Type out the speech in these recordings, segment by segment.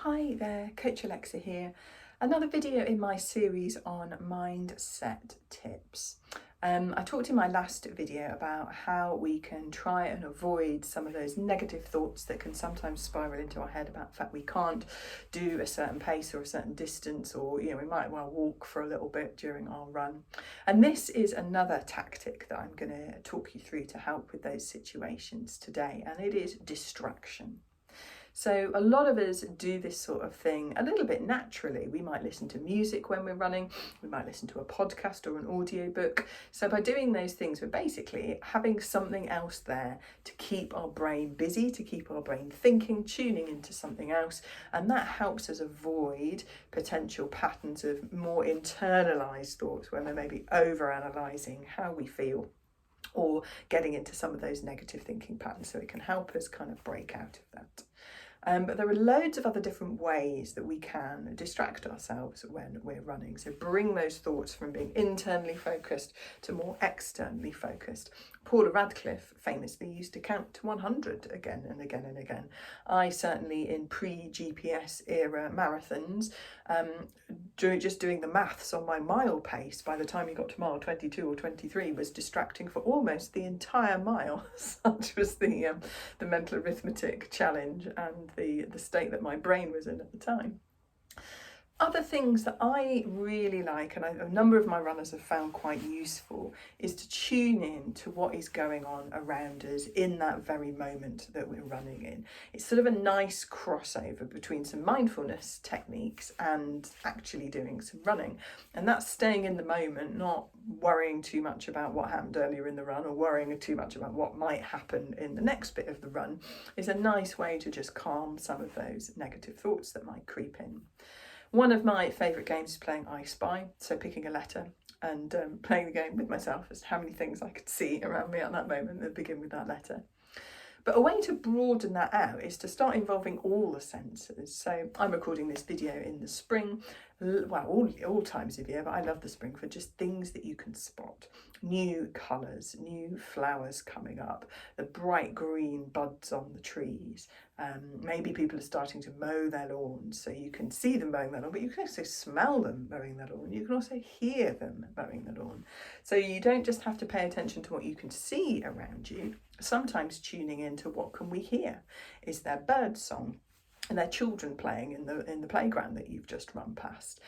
Hi there, Coach Alexa here. Another video in my series on mindset tips. I talked in my last video about how we can try and avoid some of those negative thoughts that can sometimes spiral into our head about the fact we can't do a certain pace or a certain distance, or we might well walk for a little bit during our run. And this is another tactic that I'm going to talk you through to help with those situations today, and it is distraction. So a lot of us do this sort of thing a little bit naturally. We might listen to music when we're running, we might listen to a podcast or an audiobook. So by doing those things, we're basically having something else there to keep our brain busy, to keep our brain thinking, tuning into something else. And that helps us avoid potential patterns of more internalized thoughts when we're maybe overanalyzing how we feel, or getting into some of those negative thinking patterns. So it can help us kind of break out of that. But there are loads of other different ways that we can distract ourselves when we're running. So bring those thoughts from being internally focused to more externally focused. Paula Radcliffe famously used to count to 100 again and again and again. I certainly, in pre-GPS era marathons, just doing the maths on my mile pace by the time you got to mile 22 or 23 was distracting for almost the entire mile. Such was the mental arithmetic challenge and the state that my brain was in at the time. Other things that I really like, and a number of my runners have found quite useful, is to tune in to what is going on around us in that very moment that we're running in. It's sort of a nice crossover between some mindfulness techniques and actually doing some running. And that's staying in the moment, not worrying too much about what happened earlier in the run or worrying too much about what might happen in the next bit of the run, is a nice way to just calm some of those negative thoughts that might creep in. One of my favourite games is playing I Spy, so picking a letter and playing the game with myself as to how many things I could see around me at that moment that begin with that letter. But a way to broaden that out is to start involving all the senses. So I'm recording this video in the spring, well, all times of year, but I love the spring for just things that you can spot. New colours, new flowers coming up, the bright green buds on the trees. Maybe people are starting to mow their lawns, so you can see them mowing their lawn, but you can also smell them mowing their lawn. You can also hear them mowing the lawn. So you don't just have to pay attention to what you can see around you, sometimes tuning into what can we hear. Is there bird song? And their children playing in the playground that you've just run past?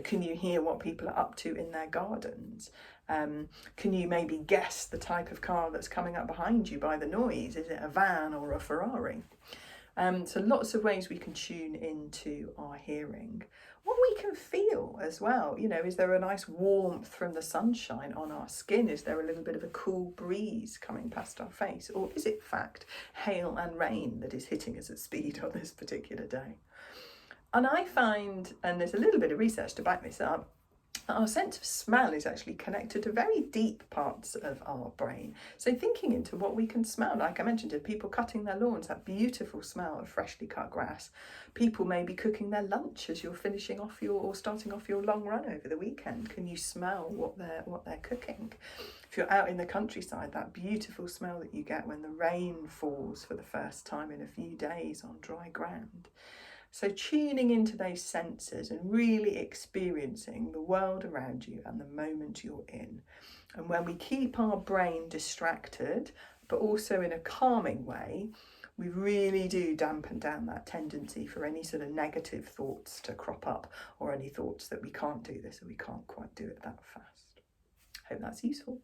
Can you hear what people are up to in their gardens? Can you maybe guess the type of car that's coming up behind you by the noise? Is it a van or a Ferrari? So lots of ways we can tune into our hearing. What we can feel as well, is there a nice warmth from the sunshine on our skin? Is there a little bit of a cool breeze coming past our face? Or is it, in fact, hail and rain that is hitting us at speed on this particular day? And I find, and there's a little bit of research to back this up, our sense of smell is actually connected to very deep parts of our brain. So thinking into what we can smell, like I mentioned, people cutting their lawns, that beautiful smell of freshly cut grass. People may be cooking their lunch as you're finishing off or starting off your long run over the weekend. Can you smell what they're cooking? If you're out in the countryside, that beautiful smell that you get when the rain falls for the first time in a few days on dry ground. So tuning into those senses and really experiencing the world around you and the moment you're in. And when we keep our brain distracted, but also in a calming way, we really do dampen down that tendency for any sort of negative thoughts to crop up, or any thoughts that we can't do this or we can't quite do it that fast. Hope that's useful.